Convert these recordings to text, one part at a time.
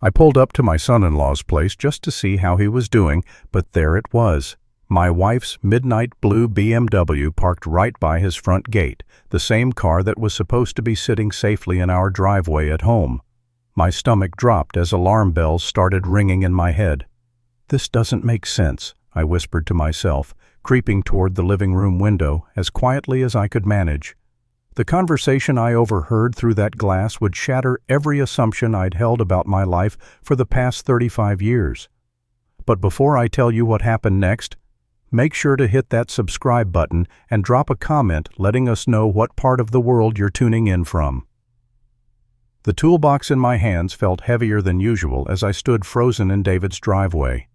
I pulled up to my son-in-law's place just to see how he was doing, but there it was. My wife's midnight blue BMW parked right by his front gate, the same car that was supposed to be sitting safely in our driveway at home. My stomach dropped as alarm bells started ringing in my head. "This doesn't make sense," I whispered to myself, creeping toward the living room window as quietly as I could manage. The conversation I overheard through that glass would shatter every assumption I'd held about my life for the past 35 years. But before I tell you what happened next, make sure to hit that subscribe button and drop a comment letting us know what part of the world you're tuning in from. The toolbox in my hands felt heavier than usual as I stood frozen in David's driveway.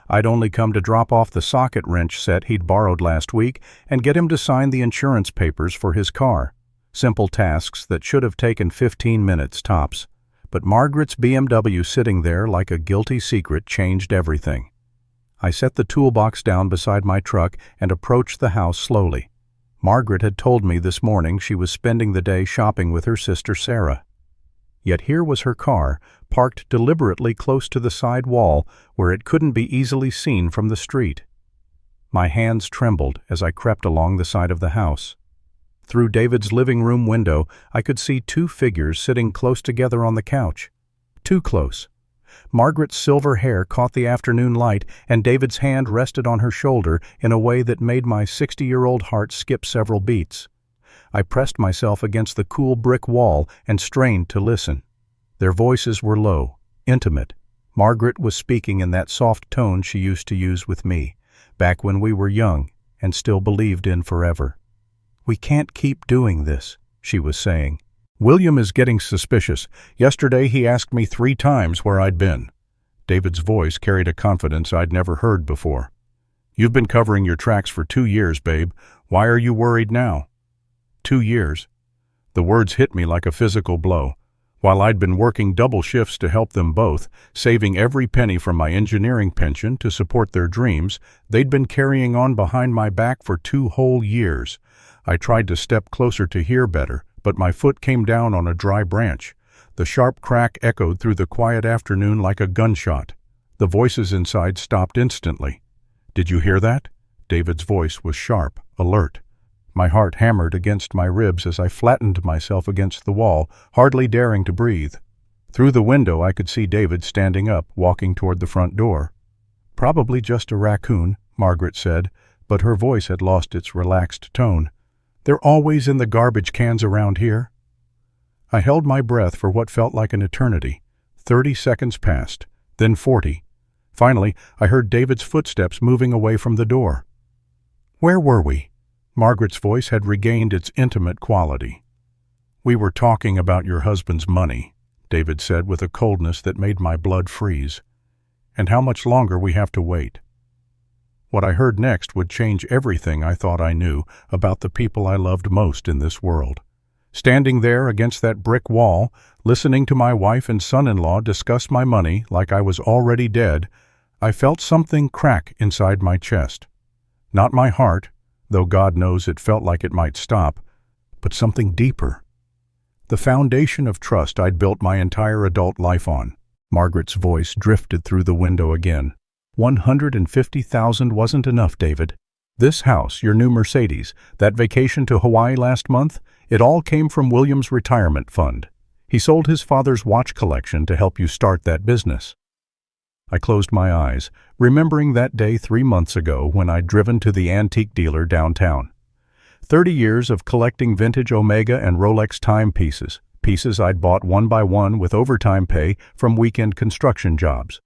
I'd only come to drop off the socket wrench set he'd borrowed last week and get him to sign the insurance papers for his car. Simple tasks that should have taken 15 minutes tops. But Margaret's BMW sitting there like a guilty secret changed everything. I set the toolbox down beside my truck and approached the house slowly. Margaret had told me this morning she was spending the day shopping with her sister Sarah. Yet here was her car, parked deliberately close to the side wall where it couldn't be easily seen from the street. My hands trembled as I crept along the side of the house. Through David's living room window, I could see two figures sitting close together on the couch. Too close. Margaret's silver hair caught the afternoon light, and David's hand rested on her shoulder in a way that made my 60-year-old heart skip several beats. I pressed myself against the cool brick wall and strained to listen. Their voices were low, intimate. Margaret was speaking in that soft tone she used to use with me, back when we were young and still believed in forever. "We can't keep doing this," she was saying. "William is getting suspicious. Yesterday he asked me 3 times where I'd been." David's voice carried a confidence I'd never heard before. "You've been covering your tracks for 2 years, babe. Why are you worried now?" 2 years. The words hit me like a physical blow. While I'd been working double shifts to help them both, saving every penny from my engineering pension to support their dreams, they'd been carrying on behind my back for 2 whole years. I tried to step closer to hear better, but my foot came down on a dry branch. The sharp crack echoed through the quiet afternoon like a gunshot. The voices inside stopped instantly. "Did you hear that?" David's voice was sharp, alert. My heart hammered against my ribs as I flattened myself against the wall, hardly daring to breathe. Through the window I could see David standing up, walking toward the front door. "Probably just a raccoon," Margaret said, but her voice had lost its relaxed tone. "They're always in the garbage cans around here." I held my breath for what felt like an eternity. 30 seconds passed, then 40. Finally, I heard David's footsteps moving away from the door. "Where were we?" Margaret's voice had regained its intimate quality. "We were talking about your husband's money," David said with a coldness that made my blood freeze. "And how much longer we have to wait." What I heard next would change everything I thought I knew about the people I loved most in this world. Standing there against that brick wall, listening to my wife and son-in-law discuss my money like I was already dead, I felt something crack inside my chest. Not my heart, though God knows it felt like it might stop, but something deeper. The foundation of trust I'd built my entire adult life on. Margaret's voice drifted through the window again. $150,000 wasn't enough, David. This house, your new Mercedes, that vacation to Hawaii last month, it all came from William's retirement fund. He sold his father's watch collection to help you start that business. I closed my eyes, remembering that day 3 months ago when I'd driven to the antique dealer downtown. 30 years of collecting vintage Omega and Rolex timepieces, pieces I'd bought one by one with overtime pay from weekend construction jobs.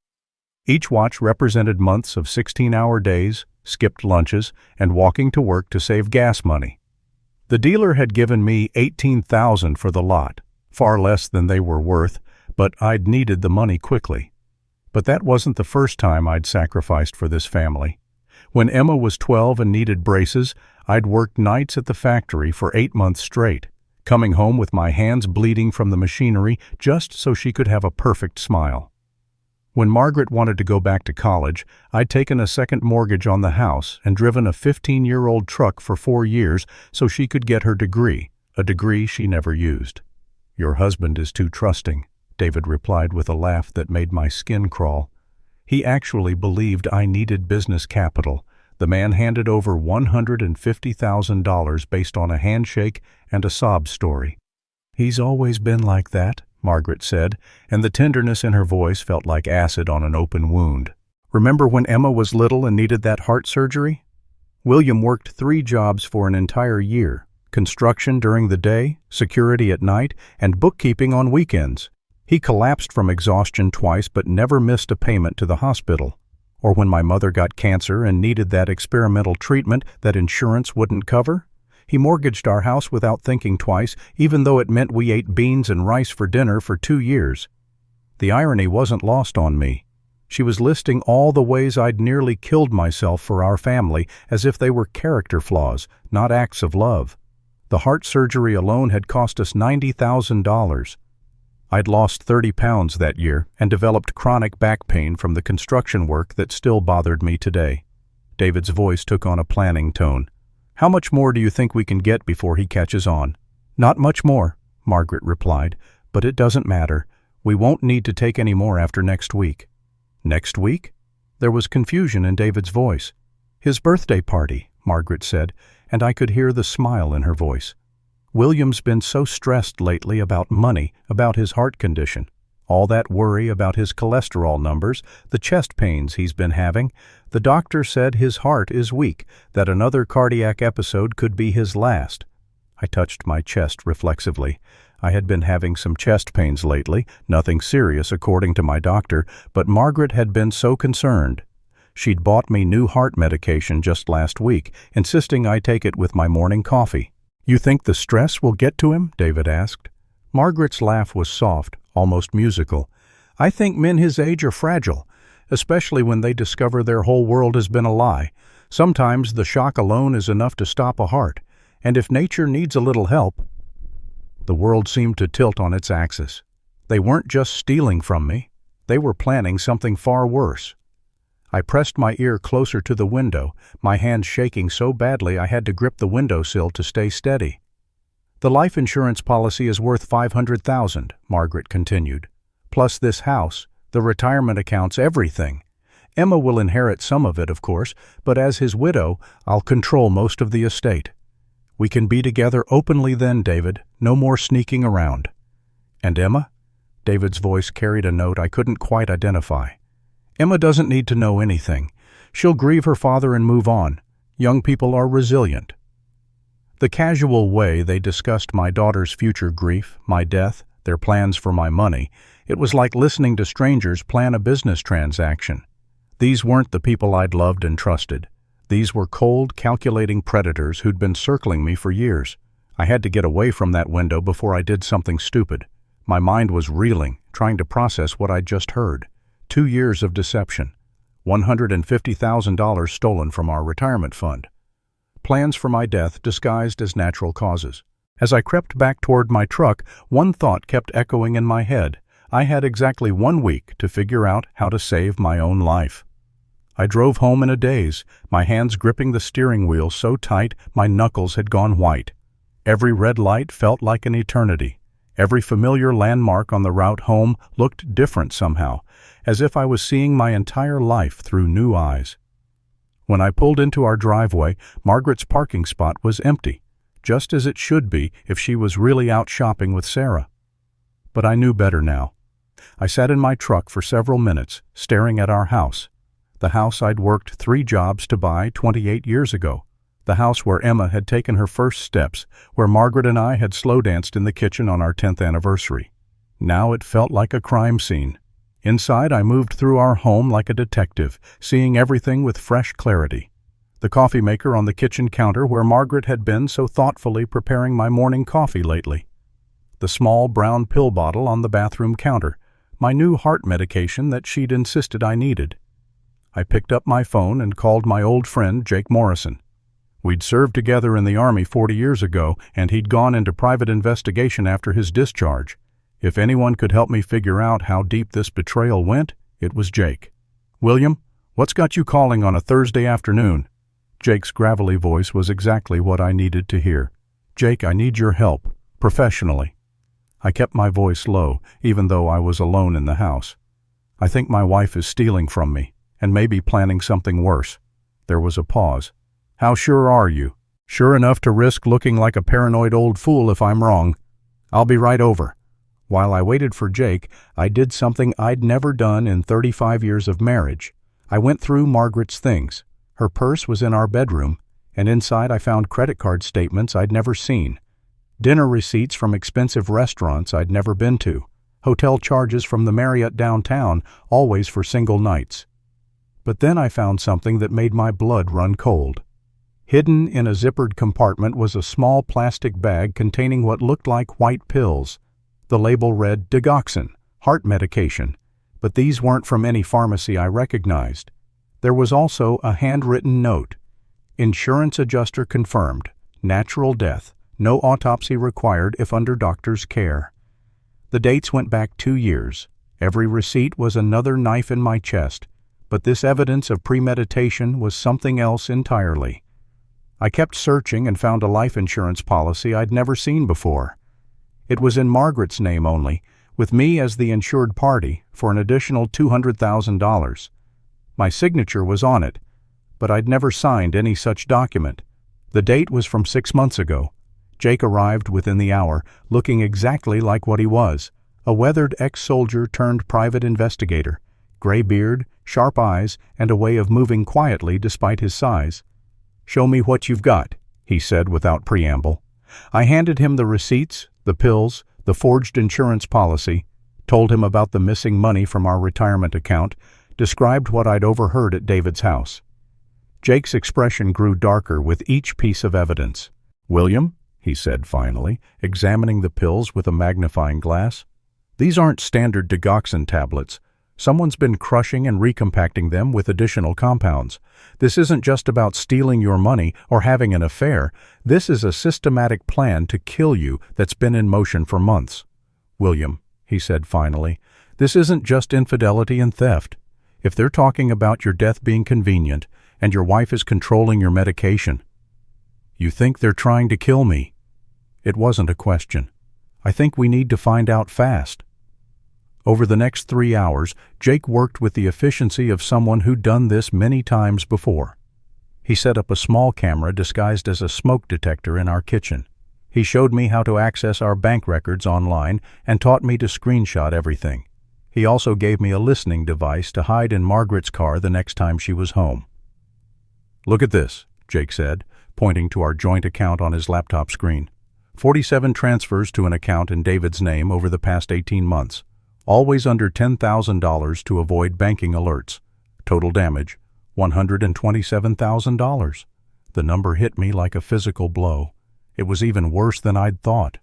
Each watch represented months of 16-hour days, skipped lunches, and walking to work to save gas money. The dealer had given me $18,000 for the lot, far less than they were worth, but I'd needed the money quickly. But that wasn't the first time I'd sacrificed for this family. When Emma was 12 and needed braces, I'd worked nights at the factory for 8 months straight, coming home with my hands bleeding from the machinery just so she could have a perfect smile. When Margaret wanted to go back to college, I'd taken a second mortgage on the house and driven a 15-year-old truck for 4 years so she could get her degree, a degree she never used. "Your husband is too trusting," David replied with a laugh that made my skin crawl. He actually believed I needed business capital. The man handed over $150,000 based on a handshake and a sob story. "He's always been like that," Margaret said, and the tenderness in her voice felt like acid on an open wound. "Remember when Emma was little and needed that heart surgery? William worked 3 jobs for an entire year: construction during the day, security at night, and bookkeeping on weekends. He collapsed from exhaustion twice but never missed a payment to the hospital. Or when my mother got cancer and needed that experimental treatment that insurance wouldn't cover, he mortgaged our house without thinking twice, even though it meant we ate beans and rice for dinner for 2 years. The irony wasn't lost on me. She was listing all the ways I'd nearly killed myself for our family as if they were character flaws, not acts of love. The heart surgery alone had cost us $90,000. I'd lost 30 pounds that year and developed chronic back pain from the construction work that still bothered me today. David's voice took on a planning tone. "How much more do you think we can get before he catches on?" "Not much more," Margaret replied, "but it doesn't matter. We won't need to take any more after next week." "Next week?" There was confusion in David's voice. "His birthday party," Margaret said, and I could hear the smile in her voice. "William's been so stressed lately about money, about his heart condition. All that worry about his cholesterol numbers, the chest pains he's been having. The doctor said his heart is weak, that another cardiac episode could be his last." I touched my chest reflexively. I had been having some chest pains lately, nothing serious according to my doctor, but Margaret had been so concerned. She'd bought me new heart medication just last week, insisting I take it with my morning coffee. "You think the stress will get to him?" David asked. Margaret's laugh was soft, almost musical. "I think men his age are fragile, especially when they discover their whole world has been a lie. Sometimes the shock alone is enough to stop a heart, and if nature needs a little help—" The world seemed to tilt on its axis. They weren't just stealing from me. They were planning something far worse. I pressed my ear closer to the window, my hand shaking so badly I had to grip the windowsill to stay steady. "The life insurance policy is worth $500,000, Margaret continued. "Plus this house, the retirement accounts, everything. Emma will inherit some of it, of course, but as his widow, I'll control most of the estate. We can be together openly then, David, no more sneaking around." "And Emma?" David's voice carried a note I couldn't quite identify. "Emma doesn't need to know anything. She'll grieve her father and move on. Young people are resilient." The casual way they discussed my daughter's future grief, my death, their plans for my money, it was like listening to strangers plan a business transaction. These weren't the people I'd loved and trusted. These were cold, calculating predators who'd been circling me for years. I had to get away from that window before I did something stupid. My mind was reeling, trying to process what I'd just heard. 2 years of deception. $150,000 stolen from our retirement fund. Plans for my death disguised as natural causes. As I crept back toward my truck, one thought kept echoing in my head. I had exactly 1 week to figure out how to save my own life. I drove home in a daze, my hands gripping the steering wheel so tight my knuckles had gone white. Every red light felt like an eternity. Every familiar landmark on the route home looked different somehow, as if I was seeing my entire life through new eyes. When I pulled into our driveway, Margaret's parking spot was empty, just as it should be if she was really out shopping with Sarah. But I knew better now. I sat in my truck for several minutes, staring at our house. The house I'd worked 3 jobs to buy 28 years ago. The house where Emma had taken her first steps, where Margaret and I had slow danced in the kitchen on our 10th anniversary. Now it felt like a crime scene. Inside, I moved through our home like a detective, seeing everything with fresh clarity. The coffee maker on the kitchen counter where Margaret had been so thoughtfully preparing my morning coffee lately. The small brown pill bottle on the bathroom counter, my new heart medication that she'd insisted I needed. I picked up my phone and called my old friend Jake Morrison. We'd served together in the Army 40 years ago, and he'd gone into private investigation after his discharge. If anyone could help me figure out how deep this betrayal went, it was Jake. "William, what's got you calling on a Thursday afternoon?" Jake's gravelly voice was exactly what I needed to hear. "Jake, I need your help, professionally." I kept my voice low, even though I was alone in the house. "I think my wife is stealing from me, and maybe planning something worse." There was a pause. "How sure are you?" "Sure enough to risk looking like a paranoid old fool if I'm wrong." "I'll be right over." While I waited for Jake, I did something I'd never done in 35 years of marriage. I went through Margaret's things. Her purse was in our bedroom, and inside I found credit card statements I'd never seen, dinner receipts from expensive restaurants I'd never been to, hotel charges from the Marriott downtown, always for single nights. But then I found something that made my blood run cold. Hidden in a zippered compartment was a small plastic bag containing what looked like white pills. The label read digoxin, heart medication, but these weren't from any pharmacy I recognized. There was also a handwritten note. Insurance adjuster confirmed. Natural death. No autopsy required if under doctor's care. The dates went back 2 years. Every receipt was another knife in my chest, but this evidence of premeditation was something else entirely. I kept searching and found a life insurance policy I'd never seen before. It was in Margaret's name only, with me as the insured party, for an additional $200,000. My signature was on it, but I'd never signed any such document. The date was from 6 months ago. Jake arrived within the hour, looking exactly like what he was, a weathered ex-soldier turned private investigator, gray beard, sharp eyes, and a way of moving quietly despite his size. "Show me what you've got," he said without preamble. I handed him the receipts, the pills, the forged insurance policy, told him about the missing money from our retirement account, described what I'd overheard at David's house. Jake's expression grew darker with each piece of evidence. "William," he said finally, examining the pills with a magnifying glass, "these aren't standard digoxin tablets. Someone's been crushing and recompacting them with additional compounds. This isn't just about stealing your money or having an affair. This is a systematic plan to kill you that's been in motion for months." "William," he said finally, "this isn't just infidelity and theft. If they're talking about your death being convenient and your wife is controlling your medication, you think they're trying to kill me?" It wasn't a question. "I think we need to find out fast." Over the next 3 hours, Jake worked with the efficiency of someone who'd done this many times before. He set up a small camera disguised as a smoke detector in our kitchen. He showed me how to access our bank records online and taught me to screenshot everything. He also gave me a listening device to hide in Margaret's car the next time she was home. "Look at this," Jake said, pointing to our joint account on his laptop screen. 47 transfers to an account in David's name over the past 18 months. Always under $10,000 to avoid banking alerts. Total damage, $127,000. The number hit me like a physical blow. It was even worse than I'd thought.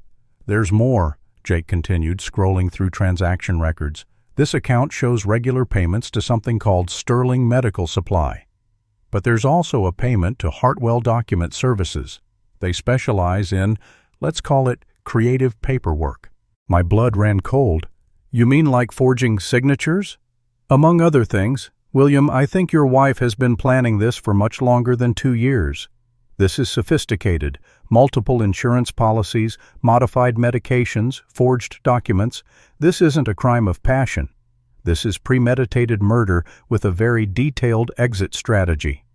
"There's more," Jake continued, scrolling through transaction records. "This account shows regular payments to something called Sterling Medical Supply. But there's also a payment to Hartwell Document Services. They specialize in, let's call it, creative paperwork." My blood ran cold. "You mean like forging signatures?" "Among other things. William, I think your wife has been planning this for much longer than 2 years. This is sophisticated. Multiple insurance policies, modified medications, forged documents. This isn't a crime of passion. This is premeditated murder with a very detailed exit strategy."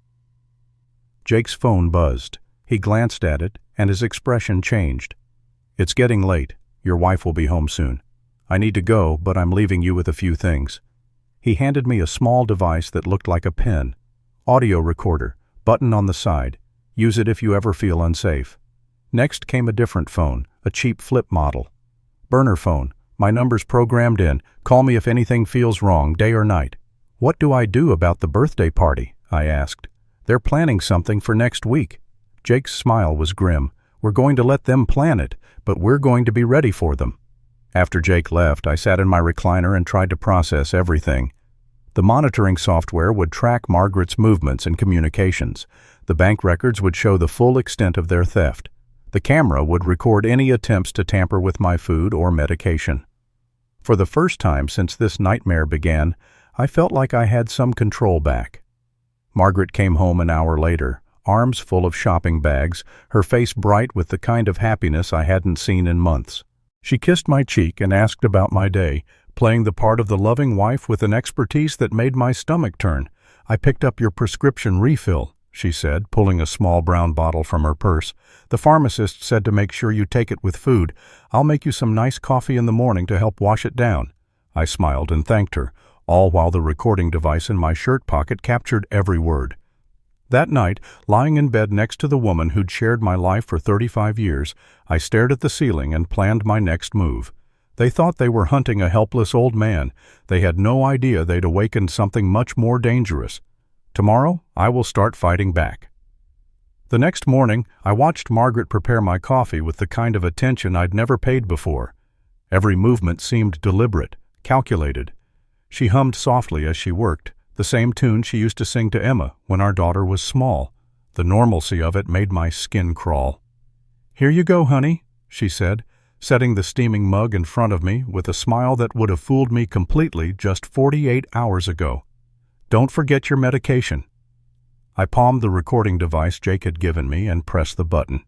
Jake's phone buzzed. He glanced at it, and his expression changed. "It's getting late. Your wife will be home soon. I need to go, but I'm leaving you with a few things." He handed me a small device that looked like a pen. "Audio recorder, button on the side. Use it if you ever feel unsafe." Next came a different phone, a cheap flip model. "Burner phone. My number's programmed in. Call me if anything feels wrong, day or night." "What do I do about the birthday party?" I asked. "They're planning something for next week." Jake's smile was grim. "We're going to let them plan it, but we're going to be ready for them." After Jake left, I sat in my recliner and tried to process everything. The monitoring software would track Margaret's movements and communications. The bank records would show the full extent of their theft. The camera would record any attempts to tamper with my food or medication. For the first time since this nightmare began, I felt like I had some control back. Margaret came home an hour later, arms full of shopping bags, her face bright with the kind of happiness I hadn't seen in months. She kissed my cheek and asked about my day, playing the part of the loving wife with an expertise that made my stomach turn. "I picked up your prescription refill," she said, pulling a small brown bottle from her purse. "The pharmacist said to make sure you take it with food. I'll make you some nice coffee in the morning to help wash it down." I smiled and thanked her, all while the recording device in my shirt pocket captured every word. That night, lying in bed next to the woman who'd shared my life for 35 years, I stared at the ceiling and planned my next move. They thought they were hunting a helpless old man. They had no idea they'd awakened something much more dangerous. Tomorrow, I will start fighting back. The next morning, I watched Margaret prepare my coffee with the kind of attention I'd never paid before. Every movement seemed deliberate, calculated. She hummed softly as she worked, the same tune she used to sing to Emma when our daughter was small. The normalcy of it made my skin crawl. "Here you go, honey," she said, setting the steaming mug in front of me with a smile that would have fooled me completely just 48 hours ago. "Don't forget your medication." I palmed the recording device Jake had given me and pressed the button.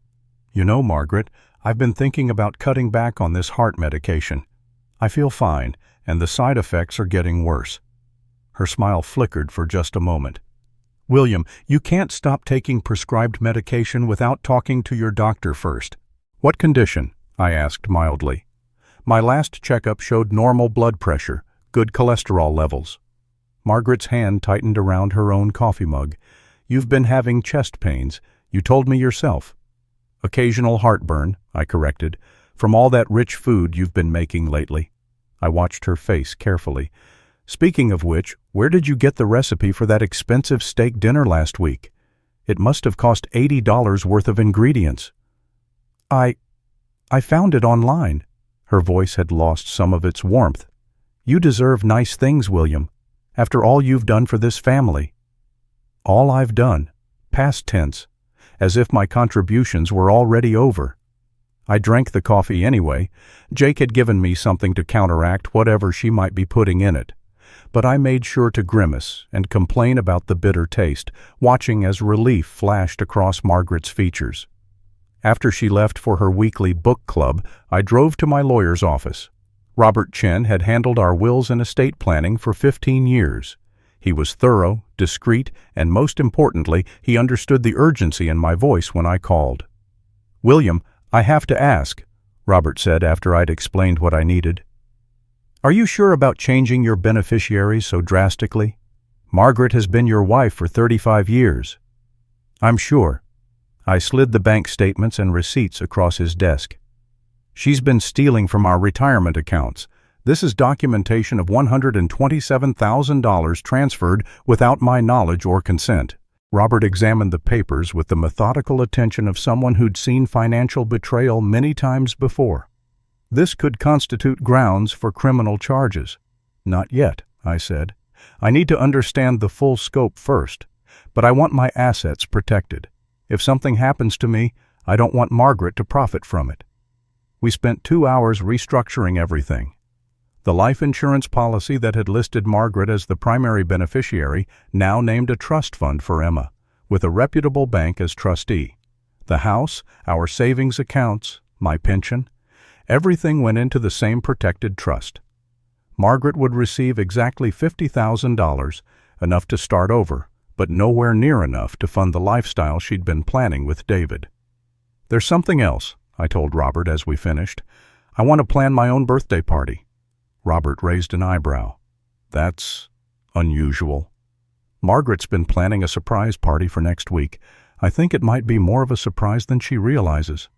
"You know, Margaret, I've been thinking about cutting back on this heart medication. I feel fine, and the side effects are getting worse." Her smile flickered for just a moment. "William, you can't stop taking prescribed medication without talking to your doctor first." "What condition?" I asked mildly. "My last checkup showed normal blood pressure, good cholesterol levels." Margaret's hand tightened around her own coffee mug. "You've been having chest pains. You told me yourself." "Occasional heartburn," I corrected, "from all that rich food you've been making lately." I watched her face carefully. "Speaking of which, where did you get the recipe for that expensive steak dinner last week? It must have cost $80 worth of ingredients." I found it online." Her voice had lost some of its warmth. "You deserve nice things, William, after all you've done for this family." "All I've done," past tense, as if my contributions were already over. I drank the coffee anyway. Jake had given me something to counteract whatever she might be putting in it. But I made sure to grimace and complain about the bitter taste, watching as relief flashed across Margaret's features. After she left for her weekly book club, I drove to my lawyer's office. Robert Chen had handled our wills and estate planning for 15 years. He was thorough, discreet, and most importantly, he understood the urgency in my voice when I called. "William, I have to ask," Robert said after I'd explained what I needed. "Are you sure about changing your beneficiaries so drastically? Margaret has been your wife for 35 years. "I'm sure." I slid the bank statements and receipts across his desk. "She's been stealing from our retirement accounts. This is documentation of $127,000 transferred without my knowledge or consent." Robert examined the papers with the methodical attention of someone who'd seen financial betrayal many times before. "This could constitute grounds for criminal charges." "Not yet," I said. "I need to understand the full scope first, but I want my assets protected. If something happens to me, I don't want Margaret to profit from it." We spent 2 hours restructuring everything. The life insurance policy that had listed Margaret as the primary beneficiary now named a trust fund for Emma, with a reputable bank as trustee. The house, our savings accounts, my pension, everything went into the same protected trust. Margaret would receive exactly $50,000, enough to start over, but nowhere near enough to fund the lifestyle she'd been planning with David. "There's something else," I told Robert as we finished. "I want to plan my own birthday party." Robert raised an eyebrow. "That's unusual." "Margaret's been planning a surprise party for next week. I think it might be more of a surprise than she realizes."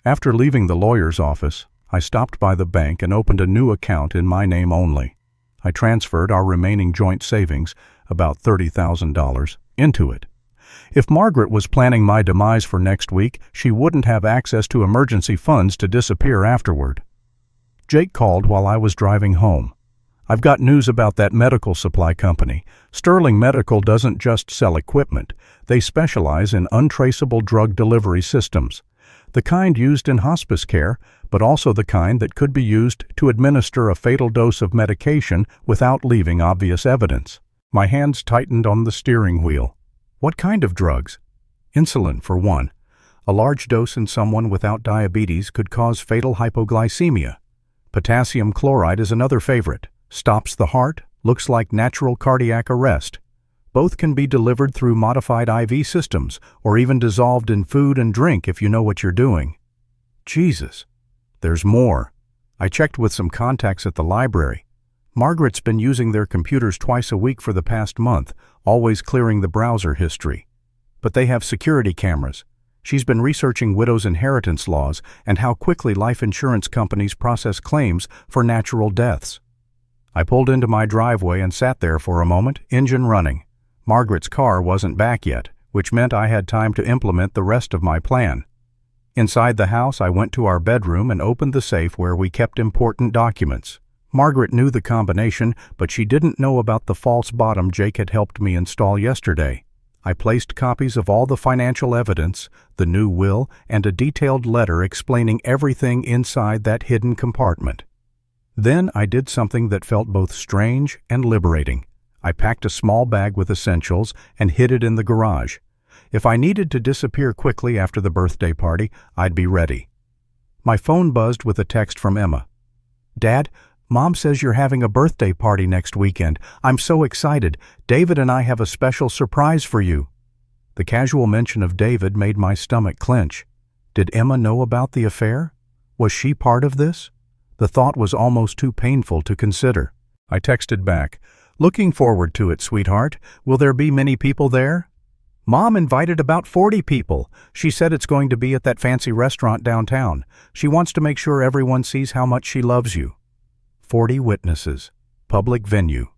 After leaving the lawyer's office, I stopped by the bank and opened a new account in my name only. I transferred our remaining joint savings, about $30,000, into it. If Margaret was planning my demise for next week, she wouldn't have access to emergency funds to disappear afterward. Jake called while I was driving home. "I've got news about that medical supply company. Sterling Medical doesn't just sell equipment. They specialize in untraceable drug delivery systems. The kind used in hospice care, but also the kind that could be used to administer a fatal dose of medication without leaving obvious evidence." My hands tightened on the steering wheel. "What kind of drugs?" "Insulin, for one. A large dose in someone without diabetes could cause fatal hypoglycemia. Potassium chloride is another favorite. Stops the heart, looks like natural cardiac arrest. Both can be delivered through modified IV systems or even dissolved in food and drink if you know what you're doing. Jesus, there's more. I checked with some contacts at the library. Margaret's been using their computers twice a week for the past month, always clearing the browser history. But they have security cameras. She's been researching widows' inheritance laws and how quickly life insurance companies process claims for natural deaths. I pulled into my driveway and sat there for a moment, engine running. Margaret's car wasn't back yet, which meant I had time to implement the rest of my plan. Inside the house, I went to our bedroom and opened the safe where we kept important documents. Margaret knew the combination, but she didn't know about the false bottom Jake had helped me install yesterday. I placed copies of all the financial evidence, the new will, and a detailed letter explaining everything inside that hidden compartment. Then I did something that felt both strange and liberating. I packed a small bag with essentials and hid it in the garage. If I needed to disappear quickly after the birthday party, I'd be ready. My phone buzzed with a text from Emma. "Dad, Mom says you're having a birthday party next weekend. I'm so excited. David and I have a special surprise for you." The casual mention of David made my stomach clench. Did Emma know about the affair? Was she part of this? The thought was almost too painful to consider. I texted back, "Looking forward to it, sweetheart. Will there be many people there?" "Mom invited about 40 people. She said it's going to be at that fancy restaurant downtown. She wants to make sure everyone sees how much she loves you." 40 witnesses. Public venue.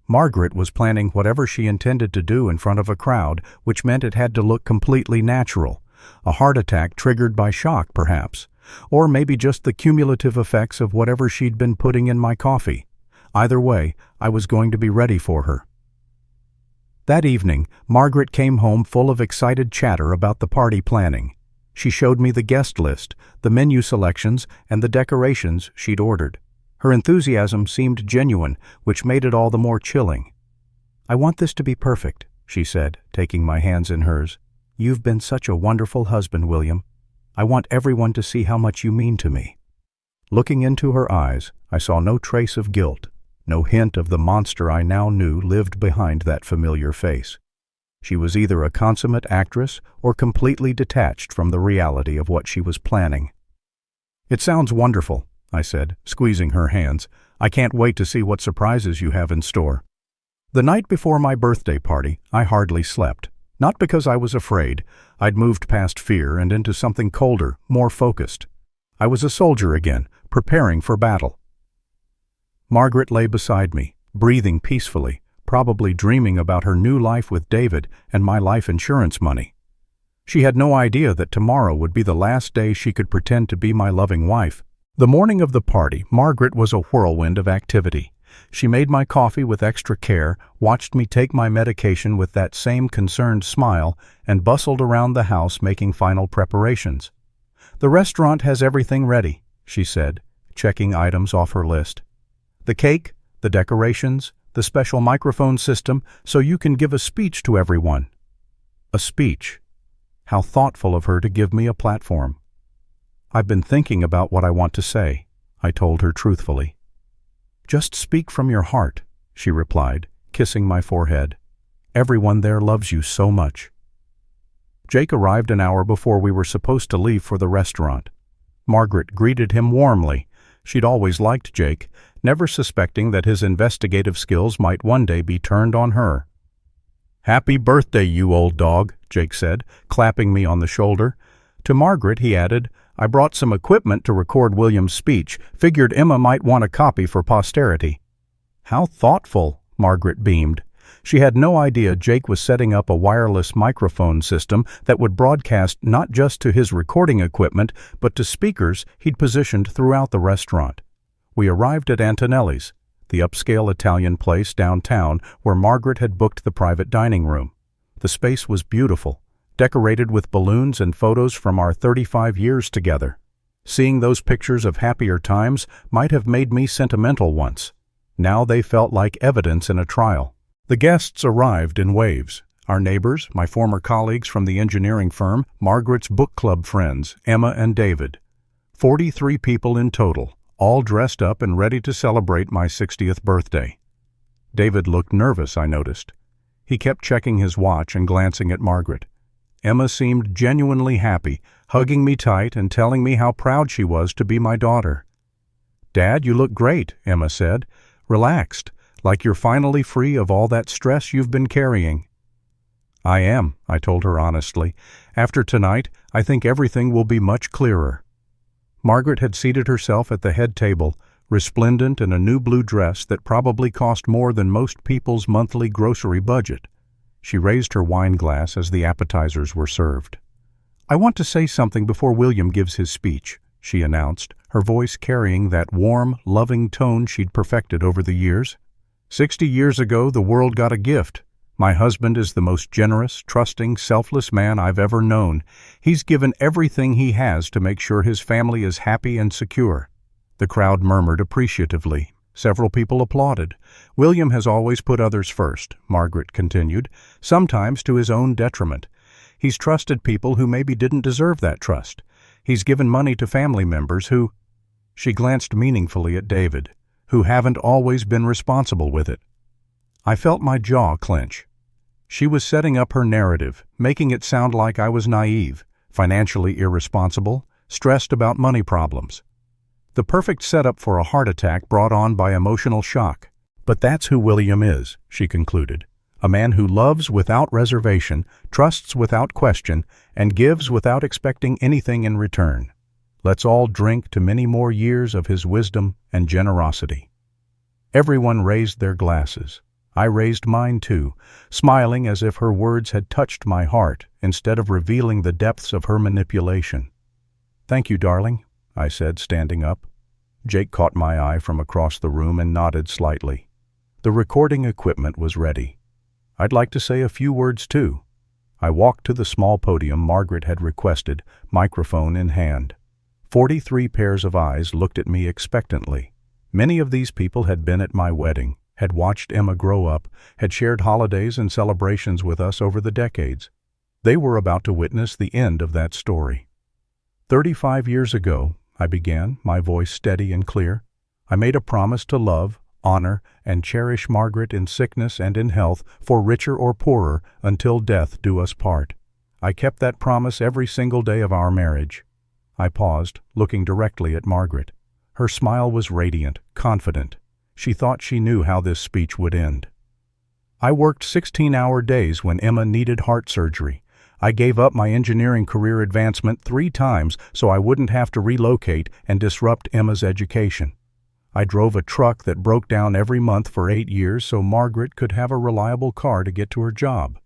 Margaret was planning whatever she intended to do in front of a crowd, which meant it had to look completely natural. A heart attack triggered by shock, perhaps. Or maybe just the cumulative effects of whatever she'd been putting in my coffee. Either way, I was going to be ready for her. That evening, Margaret came home full of excited chatter about the party planning. She showed me the guest list, the menu selections, and the decorations she'd ordered. Her enthusiasm seemed genuine, which made it all the more chilling. "I want this to be perfect," she said, taking my hands in hers. "You've been such a wonderful husband, William. I want everyone to see how much you mean to me." Looking into her eyes, I saw no trace of guilt, no hint of the monster I now knew lived behind that familiar face. She was either a consummate actress or completely detached from the reality of what she was planning. "It sounds wonderful," I said, squeezing her hands. "I can't wait to see what surprises you have in store." The night before my birthday party, I hardly slept. Not because I was afraid. I'd moved past fear and into something colder, more focused. I was a soldier again, preparing for battle. Margaret lay beside me, breathing peacefully, probably dreaming about her new life with David and my life insurance money. She had no idea that tomorrow would be the last day she could pretend to be my loving wife. The morning of the party, Margaret was a whirlwind of activity. She made my coffee with extra care, watched me take my medication with that same concerned smile, and bustled around the house making final preparations. "The restaurant has everything ready," she said, checking items off her list. "The cake, the decorations, the special microphone system, so you can give a speech to everyone." A speech. How thoughtful of her to give me a platform. "I've been thinking about what I want to say," I told her truthfully. "Just speak from your heart," she replied, kissing my forehead. "Everyone there loves you so much." Jake arrived an hour before we were supposed to leave for the restaurant. Margaret greeted him warmly. She'd always liked Jake, never suspecting that his investigative skills might one day be turned on her. "Happy birthday, you old dog," Jake said, clapping me on the shoulder. To Margaret, he added, "I brought some equipment to record William's speech. Figured Emma might want a copy for posterity." "How thoughtful," Margaret beamed. She had no idea Jake was setting up a wireless microphone system that would broadcast not just to his recording equipment, but to speakers he'd positioned throughout the restaurant. We arrived at Antonelli's, the upscale Italian place downtown where Margaret had booked the private dining room. The space was beautiful, decorated with balloons and photos from our 35 years together. Seeing those pictures of happier times might have made me sentimental once. Now they felt like evidence in a trial. The guests arrived in waves. Our neighbors, my former colleagues from the engineering firm, Margaret's book club friends, Emma and David. 43 people in total, all dressed up and ready to celebrate my 60th birthday. David looked nervous, I noticed. He kept checking his watch and glancing at Margaret. Emma seemed genuinely happy, hugging me tight and telling me how proud she was to be my daughter. "Dad, you look great," Emma said. "Relaxed, like you're finally free of all that stress you've been carrying." "I am," I told her honestly. "After tonight, I think everything will be much clearer." Margaret had seated herself at the head table, resplendent in a new blue dress that probably cost more than most people's monthly grocery budget. She raised her wine glass as the appetizers were served. "I want to say something before William gives his speech," she announced, her voice carrying that warm, loving tone she'd perfected over the years. 60 years ago, the world got a gift. My husband is the most generous, trusting, selfless man I've ever known. He's given everything he has to make sure his family is happy and secure." The crowd murmured appreciatively. Several people applauded. "William has always put others first," Margaret continued, "sometimes to his own detriment. He's trusted people who maybe didn't deserve that trust. He's given money to family members who—" She glanced meaningfully at David, "who haven't always been responsible with it." I felt my jaw clench. She was setting up her narrative, making it sound like I was naive, financially irresponsible, stressed about money problems. The perfect setup for a heart attack brought on by emotional shock. "But that's who William is," she concluded. "A man who loves without reservation, trusts without question, and gives without expecting anything in return. Let's all drink to many more years of his wisdom and generosity." Everyone raised their glasses. I raised mine too, smiling as if her words had touched my heart instead of revealing the depths of her manipulation. "Thank you, darling," I said, standing up. Jake caught my eye from across the room and nodded slightly. The recording equipment was ready. "I'd like to say a few words too." I walked to the small podium Margaret had requested, microphone in hand. 43 pairs of eyes looked at me expectantly. Many of these people had been at my wedding, had watched Emma grow up, had shared holidays and celebrations with us over the decades. They were about to witness the end of that story. 35 years ago, I began, my voice steady and clear, I made a promise to love, honor, and cherish Margaret in sickness and in health, for richer or poorer, until death do us part. I kept that promise every single day of our marriage. I paused, looking directly at Margaret. Her smile was radiant, confident. She thought she knew how this speech would end. I worked 16-hour days when Emma needed heart surgery. I gave up my engineering career advancement 3 times so I wouldn't have to relocate and disrupt Emma's education. I drove a truck that broke down every month for 8 years so Margaret could have a reliable car to get to her job.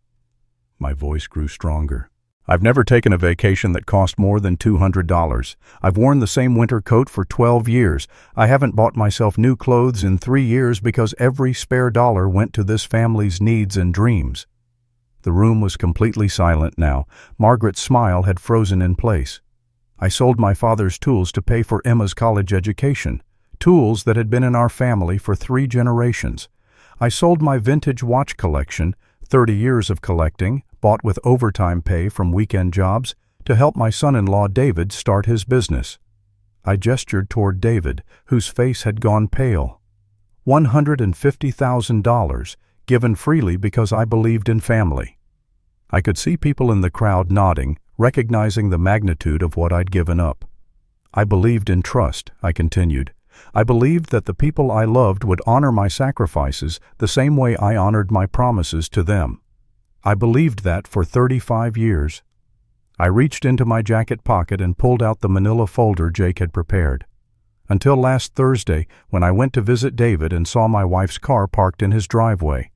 My voice grew stronger. I've never taken a vacation that cost more than $200. I've worn the same winter coat for 12 years. I haven't bought myself new clothes in 3 years because every spare dollar went to this family's needs and dreams. The room was completely silent now. Margaret's smile had frozen in place. I sold my father's tools to pay for Emma's college education, tools that had been in our family for 3 generations. I sold my vintage watch collection, 30 years of collecting, bought with overtime pay from weekend jobs, to help my son-in-law David start his business. I gestured toward David, whose face had gone pale. $150,000, given freely because I believed in family. I could see people in the crowd nodding, recognizing the magnitude of what I'd given up. I believed in trust, I continued. I believed that the people I loved would honor my sacrifices the same way I honored my promises to them. I believed that for 35 years. I reached into my jacket pocket and pulled out the manila folder Jake had prepared. Until last Thursday, when I went to visit David and saw my wife's car parked in his driveway.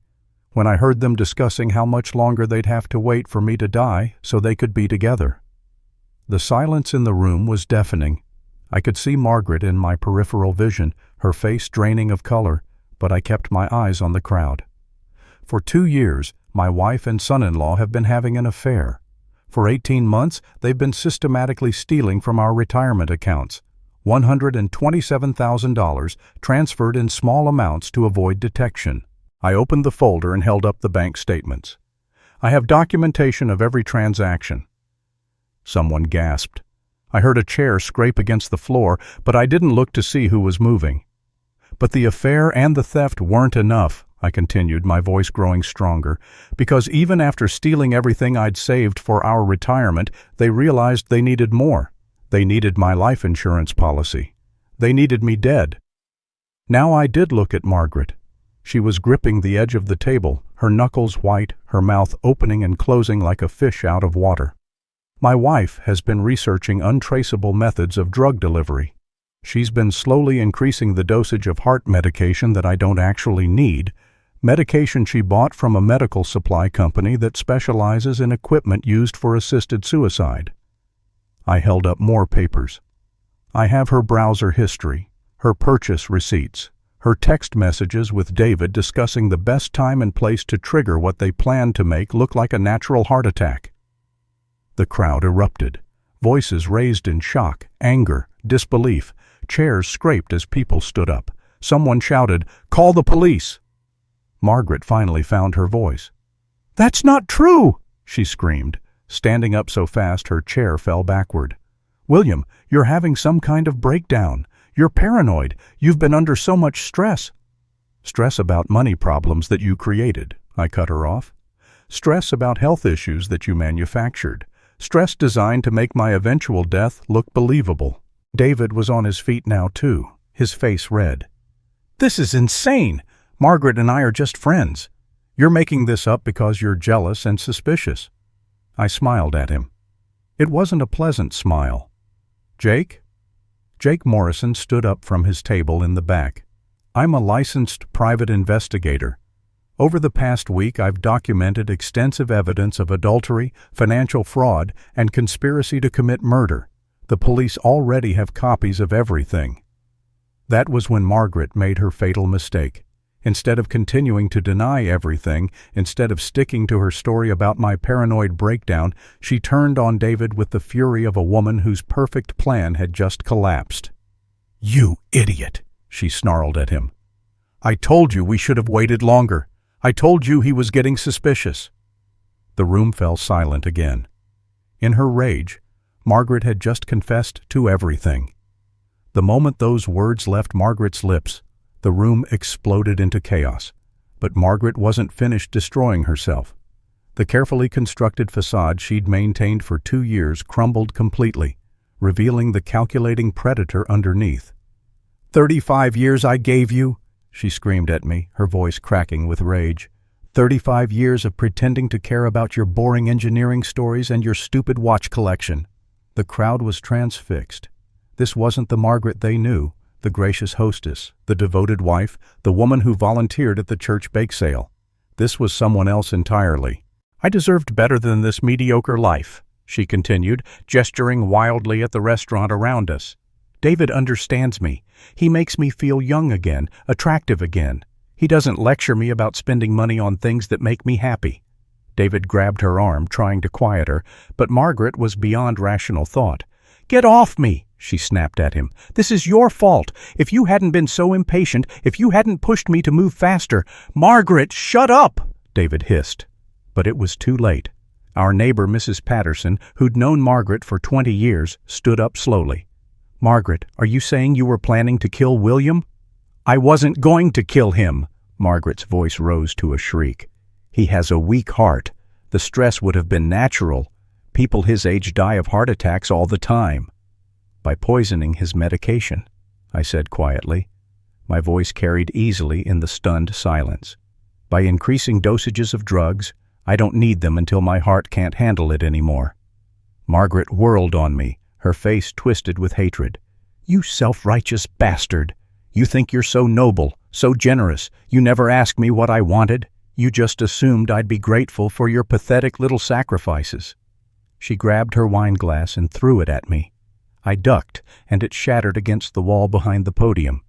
When I heard them discussing how much longer they'd have to wait for me to die so they could be together. The silence in the room was deafening. I could see Margaret in my peripheral vision, her face draining of color, but I kept my eyes on the crowd. For 2 years, my wife and son-in-law have been having an affair. For 18 months, they've been systematically stealing from our retirement accounts. $127,000 transferred in small amounts to avoid detection. I opened the folder and held up the bank statements. I have documentation of every transaction." Someone gasped. I heard a chair scrape against the floor, but I didn't look to see who was moving. "But the affair and the theft weren't enough," I continued, my voice growing stronger, "because even after stealing everything I'd saved for our retirement, they realized they needed more. They needed my life insurance policy. They needed me dead." Now I did look at Margaret. She was gripping the edge of the table, her knuckles white, her mouth opening and closing like a fish out of water. "My wife has been researching untraceable methods of drug delivery. She's been slowly increasing the dosage of heart medication that I don't actually need, medication she bought from a medical supply company that specializes in equipment used for assisted suicide." I held up more papers. "I have her browser history, her purchase receipts, her text messages with David discussing the best time and place to trigger what they planned to make look like a natural heart attack." The crowd erupted. Voices raised in shock, anger, disbelief. Chairs scraped as people stood up. Someone shouted, "Call the police!" Margaret finally found her voice. "That's not true!" she screamed, standing up so fast her chair fell backward. "William, you're having some kind of breakdown. You're paranoid. You've been under so much stress." "Stress about money problems that you created," I cut her off. "Stress about health issues that you manufactured. Stress designed to make my eventual death look believable." David was on his feet now too, his face red. "This is insane! Margaret and I are just friends. You're making this up because you're jealous and suspicious." I smiled at him. It wasn't a pleasant smile. "Jake?" Jake Morrison stood up from his table in the back. "I'm a licensed private investigator. Over the past week, I've documented extensive evidence of adultery, financial fraud, and conspiracy to commit murder. The police already have copies of everything." That was when Margaret made her fatal mistake. Instead of continuing to deny everything, instead of sticking to her story about my paranoid breakdown, she turned on David with the fury of a woman whose perfect plan had just collapsed. "You idiot," she snarled at him. "I told you we should have waited longer. I told you he was getting suspicious." The room fell silent again. In her rage, Margaret had just confessed to everything. The moment those words left Margaret's lips, the room exploded into chaos. But Margaret wasn't finished destroying herself. The carefully constructed facade she'd maintained for 2 years crumbled completely, revealing the calculating predator underneath. 35 years I gave you," she screamed at me, her voice cracking with rage. 35 years of pretending to care about your boring engineering stories and your stupid watch collection." The crowd was transfixed. This wasn't the Margaret they knew, the gracious hostess, the devoted wife, the woman who volunteered at the church bake sale. This was someone else entirely. "I deserved better than this mediocre life," she continued, gesturing wildly at the restaurant around us. "David understands me. He makes me feel young again, attractive again. He doesn't lecture me about spending money on things that make me happy." David grabbed her arm, trying to quiet her, but Margaret was beyond rational thought. "Get off me!" she snapped at him. "This is your fault. If you hadn't been so impatient, if you hadn't pushed me to move faster—" "Margaret, shut up!" David hissed. But it was too late. Our neighbor, Mrs. Patterson, who'd known Margaret for 20 years, stood up slowly. "Margaret, are you saying you were planning to kill William?" "I wasn't going to kill him." Margaret's voice rose to a shriek. "He has a weak heart. The stress would have been natural. People his age die of heart attacks all the time." "By poisoning his medication," I said quietly. My voice carried easily in the stunned silence. "By increasing dosages of drugs, I don't need them until my heart can't handle it anymore." Margaret whirled on me, her face twisted with hatred. "You self-righteous bastard! You think you're so noble, so generous. You never asked me what I wanted. You just assumed I'd be grateful for your pathetic little sacrifices." She grabbed her wine glass and threw it at me. I ducked, and it shattered against the wall behind the podium.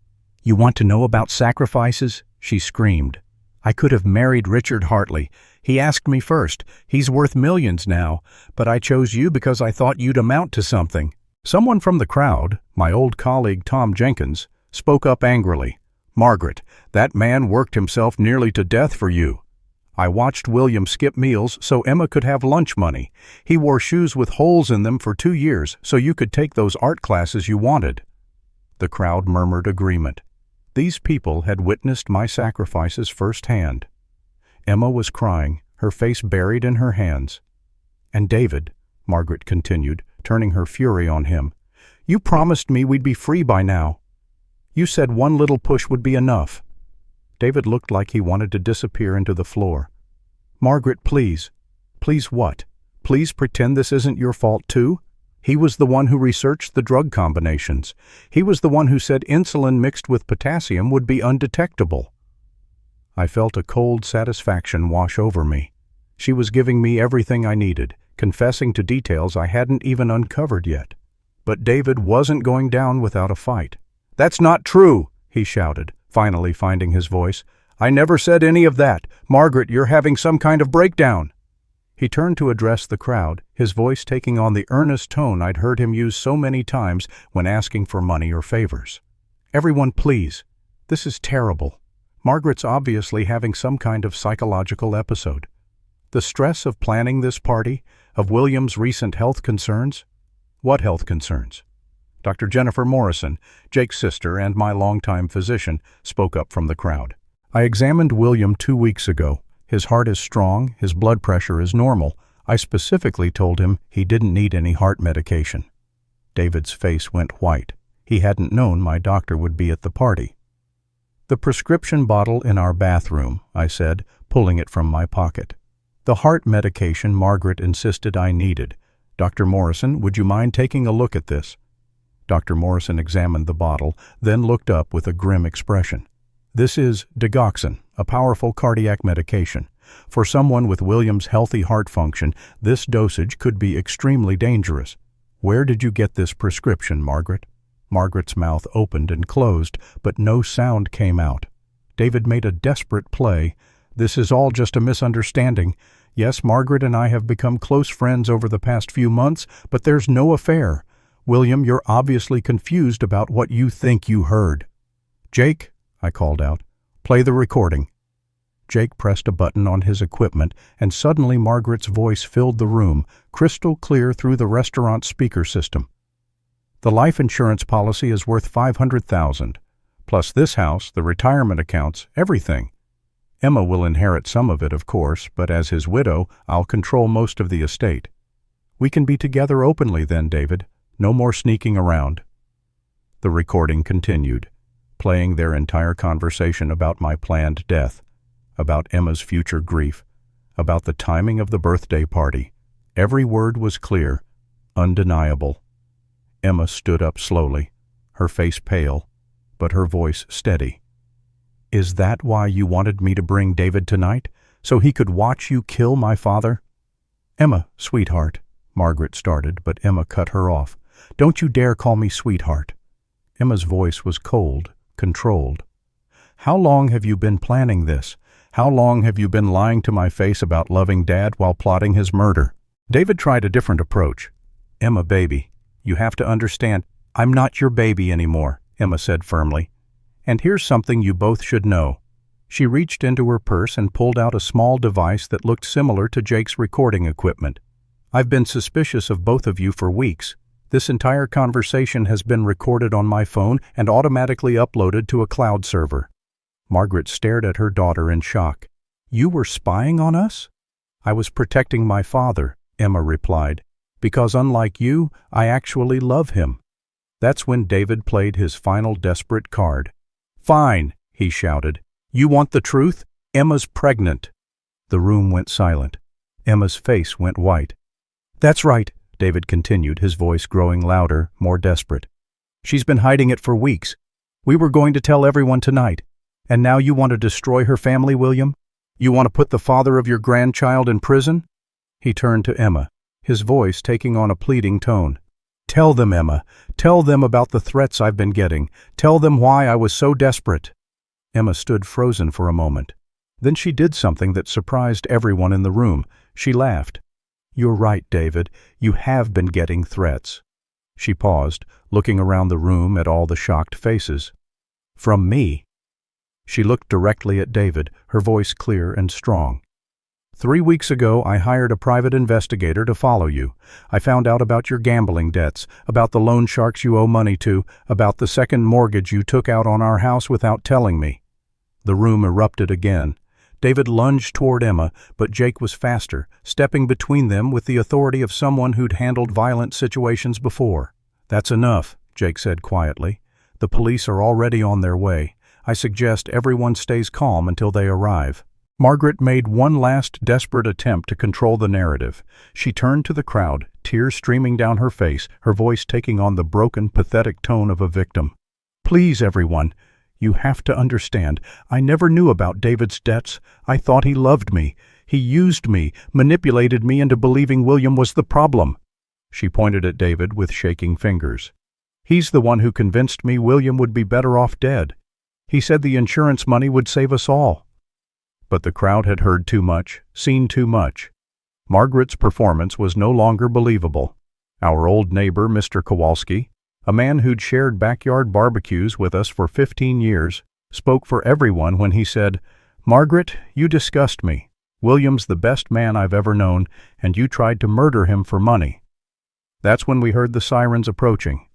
"You want to know about sacrifices?" she screamed. "I could have married Richard Hartley. He asked me first. He's worth millions now, but I chose you because I thought you'd amount to something." Someone from the crowd, my old colleague Tom Jenkins, spoke up angrily. "Margaret, that man worked himself nearly to death for you." I watched William skip meals so Emma could have lunch money. He wore shoes with holes in them for 2 years so you could take those art classes you wanted." The crowd murmured agreement. These people had witnessed my sacrifices firsthand. Emma was crying, her face buried in her hands. "And David," Margaret continued, turning her fury on him, "you promised me we'd be free by now. You said one little push would be enough." David looked like he wanted to disappear into the floor. "Margaret, please." "Please what? Please pretend this isn't your fault too? He was the one who researched the drug combinations. He was the one who said insulin mixed with potassium would be undetectable." I felt a cold satisfaction wash over me. She was giving me everything I needed, confessing to details I hadn't even uncovered yet. But David wasn't going down without a fight. "That's not true," he shouted, finally finding his voice. "I never said any of that. Margaret, you're having some kind of breakdown." He turned to address the crowd, his voice taking on the earnest tone I'd heard him use so many times when asking for money or favors. "Everyone, please. This is terrible. Margaret's obviously having some kind of psychological episode. The stress of planning this party, of William's recent health concerns." "What health concerns?" Dr. Jennifer Morrison, Jake's sister and my longtime physician, spoke up from the crowd. "I examined William 2 weeks ago. His heart is strong, his blood pressure is normal. I specifically told him he didn't need any heart medication." David's face went white. He hadn't known my doctor would be at the party. "The prescription bottle in our bathroom," I said, pulling it from my pocket. "The heart medication Margaret insisted I needed. Dr. Morrison, would you mind taking a look at this?" Dr. Morrison examined the bottle, then looked up with a grim expression. "This is digoxin, a powerful cardiac medication. For someone with William's healthy heart function, this dosage could be extremely dangerous. Where did you get this prescription, Margaret?" Margaret's mouth opened and closed, but no sound came out. David made a desperate play. "This is all just a misunderstanding. Yes, Margaret and I have become close friends over the past few months, but there's no affair. William, you're obviously confused about what you think you heard." "Jake," I called out, "play the recording." Jake pressed a button on his equipment, and suddenly Margaret's voice filled the room, crystal clear through the restaurant speaker system. "The life insurance policy is worth $500,000, plus this house, the retirement accounts, everything. Emma will inherit some of it, of course, but as his widow, I'll control most of the estate. We can be together openly then, David. No more sneaking around." The recording continued, playing their entire conversation about my planned death, about Emma's future grief, about the timing of the birthday party. Every word was clear, undeniable. Emma stood up slowly, her face pale, but her voice steady. "Is that why you wanted me to bring David tonight? So he could watch you kill my father?" "Emma, sweetheart," Margaret started, but Emma cut her off. "Don't you dare call me sweetheart." Emma's voice was cold, controlled. "How long have you been planning this? How long have you been lying to my face about loving Dad while plotting his murder?" David tried a different approach. "Emma, baby, you have to understand, I'm not your baby anymore," Emma said firmly. "And here's something you both should know." She reached into her purse and pulled out a small device that looked similar to Jake's recording equipment. "I've been suspicious of both of you for weeks. This entire conversation has been recorded on my phone and automatically uploaded to a cloud server." Margaret stared at her daughter in shock. "You were spying on us?" "I was protecting my father," Emma replied, "because unlike you, I actually love him." That's when David played his final desperate card. "Fine," he shouted. "You want the truth? Emma's pregnant." The room went silent. Emma's face went white. "That's right," David continued, his voice growing louder, more desperate. "She's been hiding it for weeks. We were going to tell everyone tonight. And now you want to destroy her family, William? You want to put the father of your grandchild in prison?" He turned to Emma, his voice taking on a pleading tone. "Tell them, Emma. Tell them about the threats I've been getting. Tell them why I was so desperate." Emma stood frozen for a moment. Then she did something that surprised everyone in the room. She laughed. "You're right, David. You have been getting threats." She paused, looking around the room at all the shocked faces. "From me?" She looked directly at David, her voice clear and strong. 3 weeks ago, I hired a private investigator to follow you. I found out about your gambling debts, about the loan sharks you owe money to, about the second mortgage you took out on our house without telling me." The room erupted again. David lunged toward Emma, but Jake was faster, stepping between them with the authority of someone who'd handled violent situations before. "That's enough," Jake said quietly. "The police are already on their way. I suggest everyone stays calm until they arrive." Margaret made one last desperate attempt to control the narrative. She turned to the crowd, tears streaming down her face, her voice taking on the broken, pathetic tone of a victim. "Please, everyone. You have to understand, I never knew about David's debts. I thought he loved me. He used me, manipulated me into believing William was the problem." She pointed at David with shaking fingers. "He's the one who convinced me William would be better off dead. He said the insurance money would save us all." But the crowd had heard too much, seen too much. Margaret's performance was no longer believable. Our old neighbor, Mr. Kowalski, a man who'd shared backyard barbecues with us for 15 years, spoke for everyone when he said, "Margaret, you disgust me. William's the best man I've ever known, and you tried to murder him for money." That's when we heard the sirens approaching.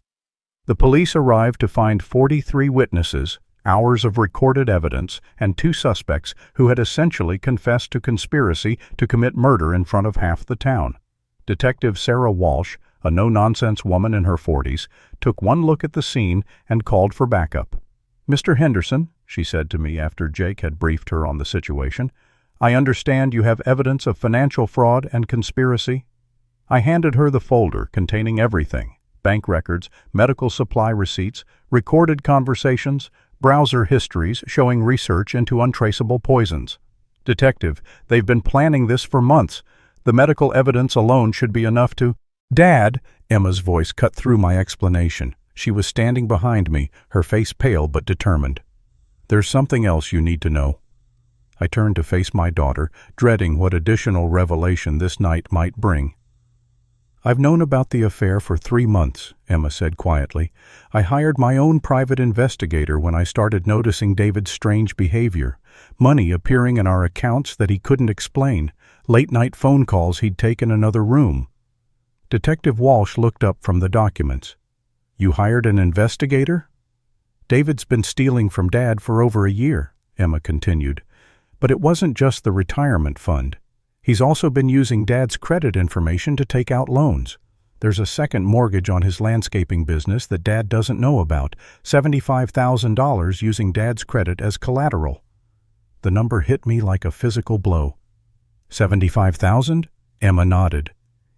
The police arrived to find 43 witnesses, hours of recorded evidence, and 2 suspects who had essentially confessed to conspiracy to commit murder in front of half the town. Detective Sarah Walsh, a no-nonsense woman in her 40s, took one look at the scene and called for backup. "Mr. Henderson," she said to me after Jake had briefed her on the situation, "I understand you have evidence of financial fraud and conspiracy." I handed her the folder containing everything: bank records, medical supply receipts, recorded conversations, browser histories showing research into untraceable poisons. "Detective, they've been planning this for months. The medical evidence alone should be enough to—" "Dad," Emma's voice cut through my explanation. She was standing behind me, her face pale but determined. "There's something else you need to know." I turned to face my daughter, dreading what additional revelation this night might bring. "I've known about the affair for 3 months," Emma said quietly. "I hired my own private investigator when I started noticing David's strange behavior. Money appearing in our accounts that he couldn't explain. Late-night phone calls he'd take in another room." Detective Walsh looked up from the documents. "You hired an investigator?" "David's been stealing from Dad for over a year," Emma continued. "But it wasn't just the retirement fund. He's also been using Dad's credit information to take out loans. There's a second mortgage on his landscaping business that Dad doesn't know about, $75,000 using Dad's credit as collateral." The number hit me like a physical blow. "$75,000? Emma nodded.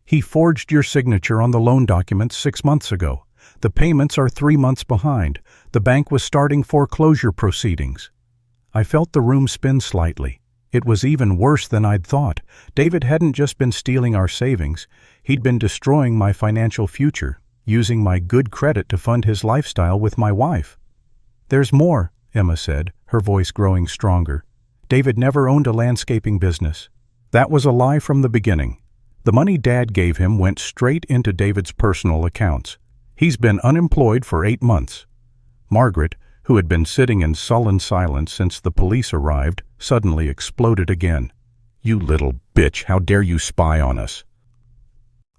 "He forged your signature on the loan documents 6 months ago. The payments are 3 months behind. The bank was starting foreclosure proceedings." I felt the room spin slightly. It was even worse than I'd thought. David hadn't just been stealing our savings. He'd been destroying my financial future, using my good credit to fund his lifestyle with my wife. "There's more," Emma said, her voice growing stronger. "David never owned a landscaping business. That was a lie from the beginning. The money Dad gave him went straight into David's personal accounts. He's been unemployed for 8 months. Margaret, who had been sitting in sullen silence since the police arrived, suddenly exploded again. "You little bitch, how dare you spy on us?"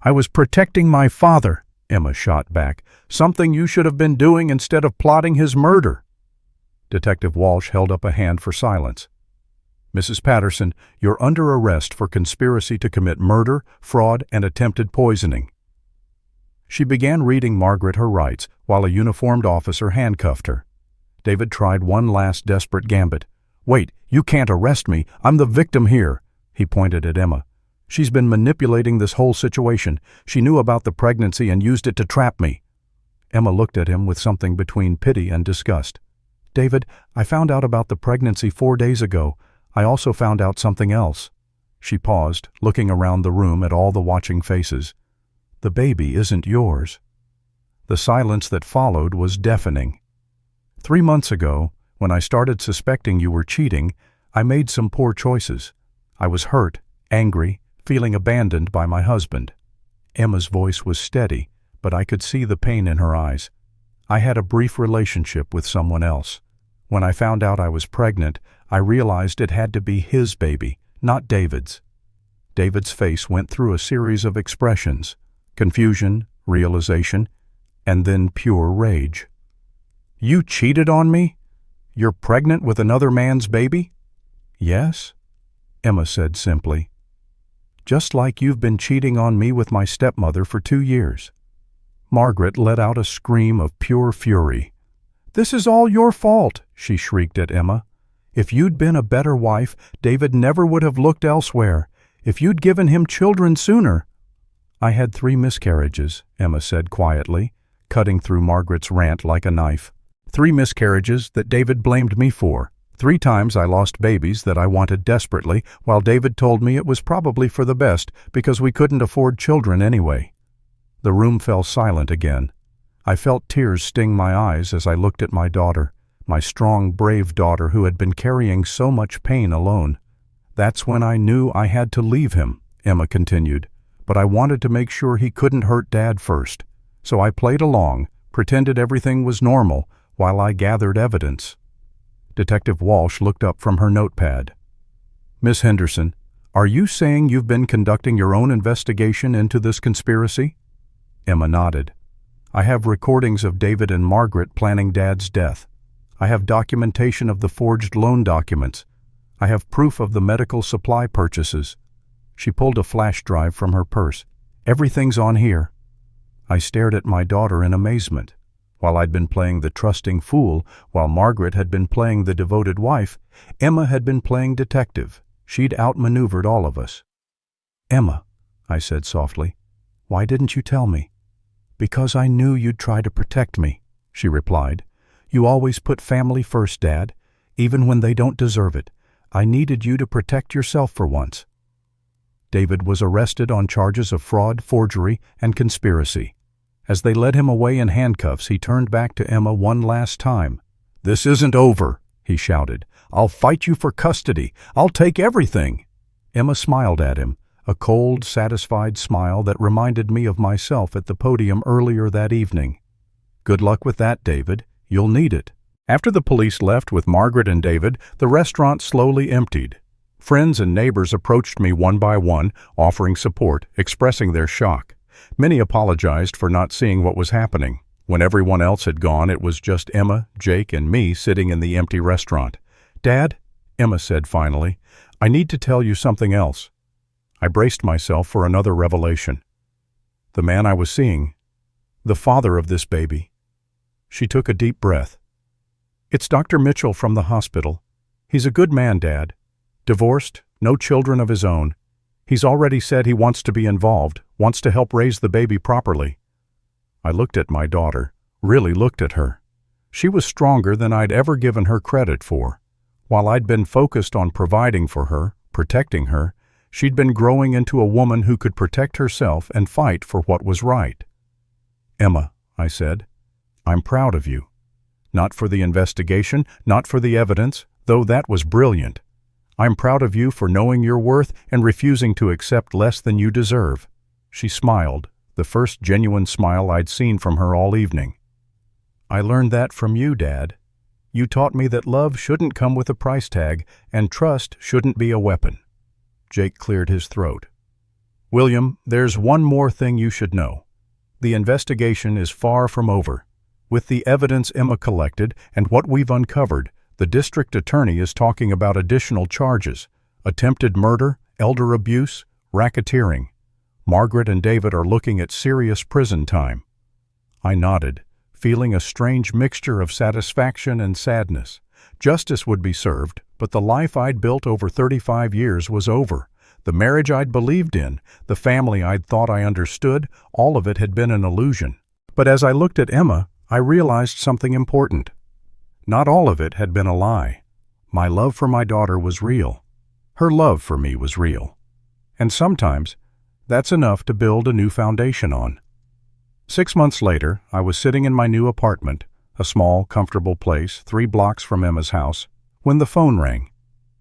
"I was protecting my father," Emma shot back. "Something you should have been doing instead of plotting his murder." Detective Walsh held up a hand for silence. "Mrs. Patterson, you're under arrest for conspiracy to commit murder, fraud, and attempted poisoning." She began reading Margaret her rights while a uniformed officer handcuffed her. David tried one last desperate gambit. "Wait, you can't arrest me. I'm the victim here." He pointed at Emma. "She's been manipulating this whole situation. She knew about the pregnancy and used it to trap me." Emma looked at him with something between pity and disgust. "David, I found out about the pregnancy 4 days ago. I also found out something else." She paused, looking around the room at all the watching faces. "The baby isn't yours." The silence that followed was deafening. 3 months ago, when I started suspecting you were cheating, I made some poor choices. I was hurt, angry, feeling abandoned by my husband." Emma's voice was steady, but I could see the pain in her eyes. "I had a brief relationship with someone else. When I found out I was pregnant, I realized it had to be his baby, not David's. David's face went through a series of expressions: confusion, realization, and then pure rage. "You cheated on me? You're pregnant with another man's baby?" "Yes," Emma said simply. "Just like you've been cheating on me with my stepmother for 2 years." Margaret let out a scream of pure fury. "This is all your fault," she shrieked at Emma. "If you'd been a better wife, David never would have looked elsewhere. If you'd given him children sooner—" "I had 3 miscarriages," Emma said quietly, cutting through Margaret's rant like a knife. 3 miscarriages that David blamed me for. 3 times I lost babies that I wanted desperately, while David told me it was probably for the best because we couldn't afford children anyway. The room fell silent again. I felt tears sting my eyes as I looked at my daughter, my strong, brave daughter who had been carrying so much pain alone. "That's when I knew I had to leave him," Emma continued, "but I wanted to make sure he couldn't hurt Dad first. So I played along, pretended everything was normal, while I gathered evidence." Detective Walsh looked up from her notepad. "Miss Henderson, are you saying you've been conducting your own investigation into this conspiracy?" Emma nodded. "I have recordings of David and Margaret planning Dad's death. I have documentation of the forged loan documents. I have proof of the medical supply purchases." She pulled a flash drive from her purse. "Everything's on here." I stared at my daughter in amazement. While I'd been playing the trusting fool, while Margaret had been playing the devoted wife, Emma had been playing detective. She'd outmaneuvered all of us. "Emma," I said softly, "why didn't you tell me?" "Because I knew you'd try to protect me," she replied. "You always put family first, Dad, even when they don't deserve it. I needed you to protect yourself for once." David was arrested on charges of fraud, forgery, and conspiracy. As they led him away in handcuffs, he turned back to Emma one last time. "This isn't over," he shouted. "I'll fight you for custody. I'll take everything." Emma smiled at him, a cold, satisfied smile that reminded me of myself at the podium earlier that evening. "Good luck with that, David. You'll need it." After the police left with Margaret and David, the restaurant slowly emptied. Friends and neighbors approached me one by one, offering support, expressing their shock. Many apologized for not seeing what was happening. When everyone else had gone, it was just Emma, Jake, and me sitting in the empty restaurant. "Dad," Emma said finally, "I need to tell you something else." I braced myself for another revelation. The man I was seeing, the father of this baby. She took a deep breath. "It's Dr. Mitchell from the hospital. He's a good man, Dad. Divorced, no children of his own. He's already said he wants to be involved, wants to help raise the baby properly." I looked at my daughter, really looked at her. She was stronger than I'd ever given her credit for. While I'd been focused on providing for her, protecting her, she'd been growing into a woman who could protect herself and fight for what was right. "Emma," I said, "I'm proud of you. Not for the investigation, not for the evidence, though that was brilliant. I'm proud of you for knowing your worth and refusing to accept less than you deserve." She smiled, the first genuine smile I'd seen from her all evening. "I learned that from you, Dad. You taught me that love shouldn't come with a price tag and trust shouldn't be a weapon." Jake cleared his throat. "William, there's one more thing you should know. The investigation is far from over. With the evidence Emma collected and what we've uncovered, the district attorney is talking about additional charges: attempted murder, elder abuse, racketeering. Margaret and David are looking at serious prison time." I nodded, feeling a strange mixture of satisfaction and sadness. Justice would be served, but the life I'd built over 35 years was over. The marriage I'd believed in, the family I'd thought I understood, all of it had been an illusion. But as I looked at Emma, I realized something important. Not all of it had been a lie. My love for my daughter was real. Her love for me was real. And sometimes, that's enough to build a new foundation on. 6 months later, I was sitting in my new apartment, a small, comfortable place 3 blocks from Emma's house, when the phone rang.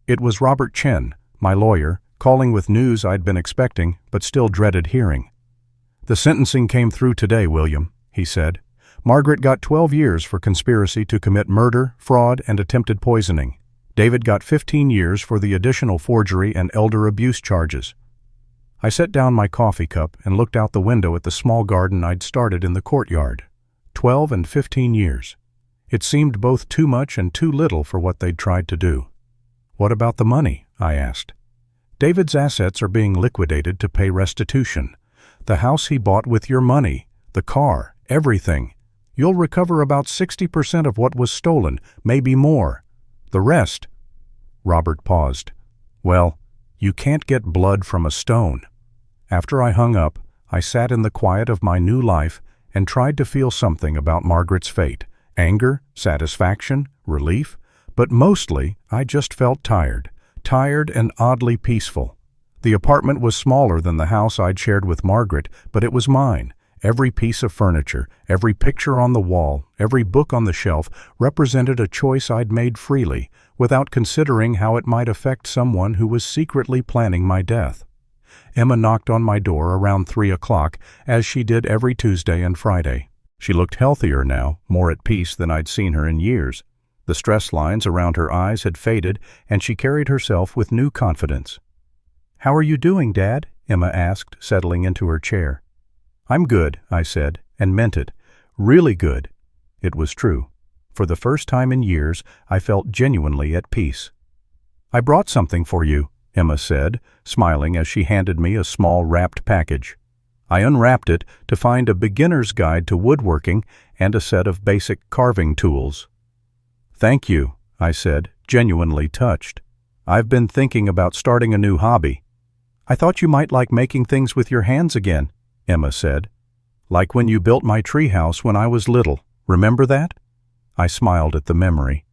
It was Robert Chen, my lawyer, calling with news I'd been expecting but still dreaded hearing. "The sentencing came through today, William," he said. "Margaret got 12 years for conspiracy to commit murder, fraud, and attempted poisoning. David got 15 years for the additional forgery and elder abuse charges." I set down my coffee cup and looked out the window at the small garden I'd started in the courtyard. 12 and 15 years. It seemed both too much and too little for what they'd tried to do. "What about the money?" I asked. "David's assets are being liquidated to pay restitution. The house he bought with your money, the car, everything. You'll recover about 60% of what was stolen, maybe more. The rest—" Robert paused. "Well, you can't get blood from a stone." After I hung up, I sat in the quiet of my new life and tried to feel something about Margaret's fate. Anger, satisfaction, relief, but mostly I just felt tired and oddly peaceful. The apartment was smaller than the house I'd shared with Margaret, but it was mine. Every piece of furniture, every picture on the wall, every book on the shelf represented a choice I'd made freely, without considering how it might affect someone who was secretly planning my death. Emma knocked on my door around 3 o'clock, as she did every Tuesday and Friday. She looked healthier now, more at peace than I'd seen her in years. The stress lines around her eyes had faded, and she carried herself with new confidence. "How are you doing, Dad?" Emma asked, settling into her chair. "I'm good," I said, and meant it. Really good. It was true. For the first time in years, I felt genuinely at peace. "I brought something for you," Emma said, smiling as she handed me a small wrapped package. I unwrapped it to find a beginner's guide to woodworking and a set of basic carving tools. "Thank you," I said, genuinely touched. "I've been thinking about starting a new hobby." "I thought you might like making things with your hands again," Emma said. "Like when you built my treehouse when I was little. Remember that?" I smiled at the memory.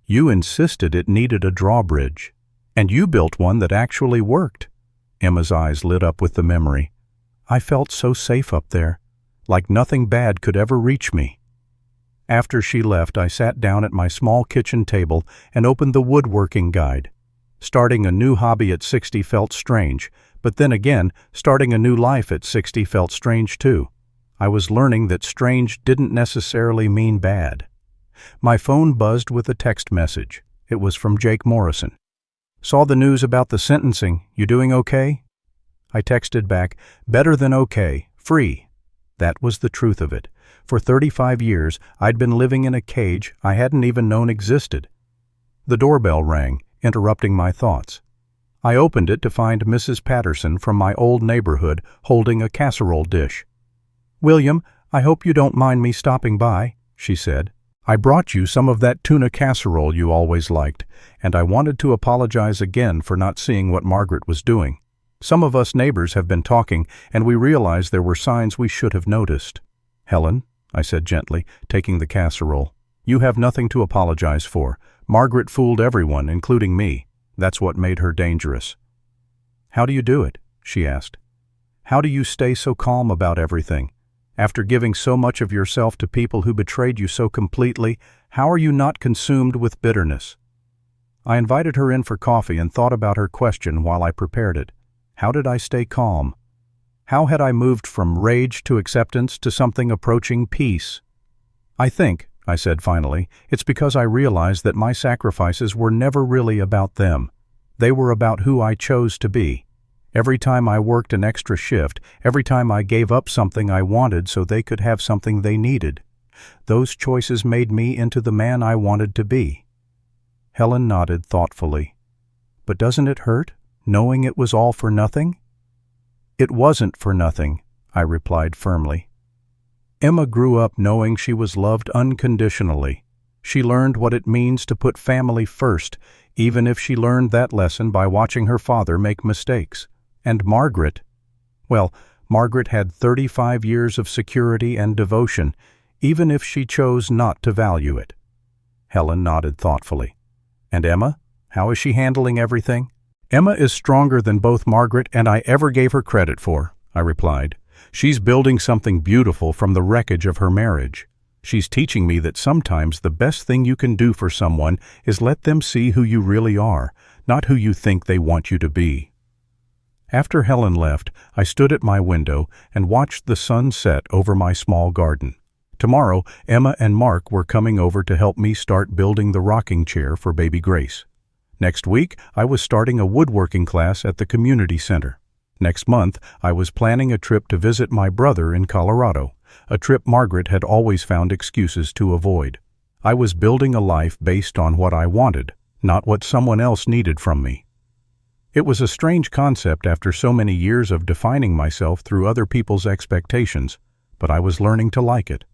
"You insisted it needed a drawbridge. And you built one that actually worked." Emma's eyes lit up with the memory. I felt so safe up there, like nothing bad could ever reach me. After she left, I sat down at my small kitchen table and opened the woodworking guide. Starting a new hobby at 60 felt strange, but then again, starting a new life at 60 felt strange too. I was learning that strange didn't necessarily mean bad. My phone buzzed with a text message. It was from Jake Morrison. "Saw the news about the sentencing. You doing okay?" I texted back, "Better than okay, free." That was the truth of it. For 35 years, I'd been living in a cage I hadn't even known existed. The doorbell rang, interrupting my thoughts. I opened it to find Mrs. Patterson from my old neighborhood holding a casserole dish. "William, I hope you don't mind me stopping by," she said. "I brought you some of that tuna casserole you always liked, and I wanted to apologize again for not seeing what Margaret was doing. Some of us neighbors have been talking, and we realized there were signs we should have noticed." "Helen," I said gently, taking the casserole, "you have nothing to apologize for. Margaret fooled everyone, including me. That's what made her dangerous." "How do you do it?" she asked. "How do you stay so calm about everything? After giving so much of yourself to people who betrayed you so completely, how are you not consumed with bitterness?" I invited her in for coffee and thought about her question while I prepared it. How did I stay calm? How had I moved from rage to acceptance to something approaching peace? "I think," I said finally, "it's because I realized that my sacrifices were never really about them. They were about who I chose to be. Every time I worked an extra shift, every time I gave up something I wanted so they could have something they needed, those choices made me into the man I wanted to be." Helen nodded thoughtfully. "But doesn't it hurt, knowing it was all for nothing?" "It wasn't for nothing," I replied firmly. Emma grew up knowing she was loved unconditionally. She learned what it means to put family first, even if she learned that lesson by watching her father make mistakes. And Margaret, well, Margaret had 35 years of security and devotion, even if she chose not to value it. Helen nodded thoughtfully. "And Emma? How is she handling everything?" "Emma is stronger than both Margaret and I ever gave her credit for," I replied. "She's building something beautiful from the wreckage of her marriage. She's teaching me that sometimes the best thing you can do for someone is let them see who you really are, not who you think they want you to be." After Helen left, I stood at my window and watched the sun set over my small garden. Tomorrow, Emma and Mark were coming over to help me start building the rocking chair for baby Grace. Next week, I was starting a woodworking class at the community center. Next month, I was planning a trip to visit my brother in Colorado, a trip Margaret had always found excuses to avoid. I was building a life based on what I wanted, not what someone else needed from me. It was a strange concept after so many years of defining myself through other people's expectations, but I was learning to like it.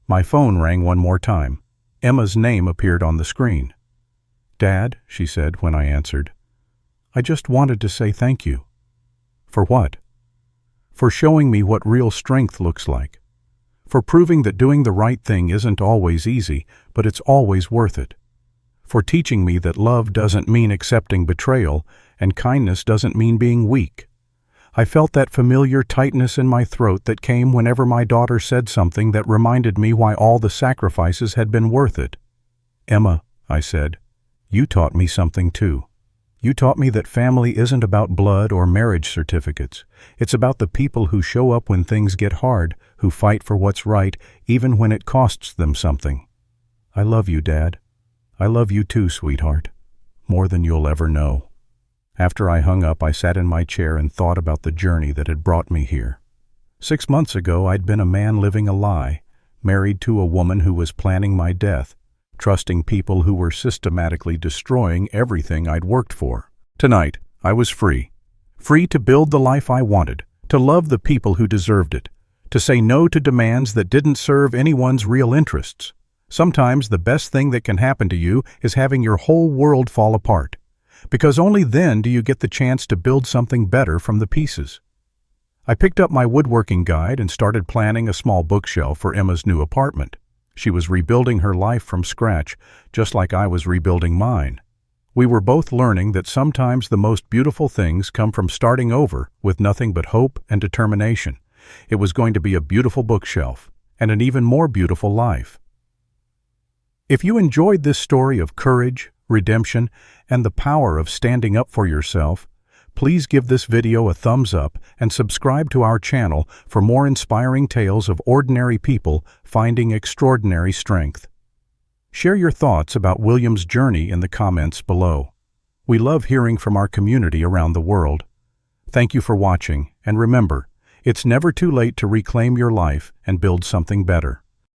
My phone rang one more time. Emma's name appeared on the screen. "Dad," she said when I answered, "I just wanted to say thank you." "For what?" "For showing me what real strength looks like. For proving that doing the right thing isn't always easy, but it's always worth it. For teaching me that love doesn't mean accepting betrayal, and kindness doesn't mean being weak." I felt that familiar tightness in my throat that came whenever my daughter said something that reminded me why all the sacrifices had been worth it. "Emma," I said, "you taught me something too. You taught me that family isn't about blood or marriage certificates. It's about the people who show up when things get hard, who fight for what's right, even when it costs them something. I love you, Dad. I love you too, sweetheart. More than you'll ever know." After I hung up, I sat in my chair and thought about the journey that had brought me here. 6 months ago, I'd been a man living a lie, married to a woman who was planning my death, trusting people who were systematically destroying everything I'd worked for. Tonight, I was free. Free to build the life I wanted, to love the people who deserved it, to say no to demands that didn't serve anyone's real interests. Sometimes the best thing that can happen to you is having your whole world fall apart, because only then do you get the chance to build something better from the pieces. I picked up my woodworking guide and started planning a small bookshelf for Emma's new apartment. She was rebuilding her life from scratch, just like I was rebuilding mine. We were both learning that sometimes the most beautiful things come from starting over with nothing but hope and determination. It was going to be a beautiful bookshelf, and an even more beautiful life. If you enjoyed this story of courage, redemption, and the power of standing up for yourself, please give this video a thumbs up and subscribe to our channel for more inspiring tales of ordinary people finding extraordinary strength. Share your thoughts about William's journey in the comments below. We love hearing from our community around the world. Thank you for watching, and remember, it's never too late to reclaim your life and build something better.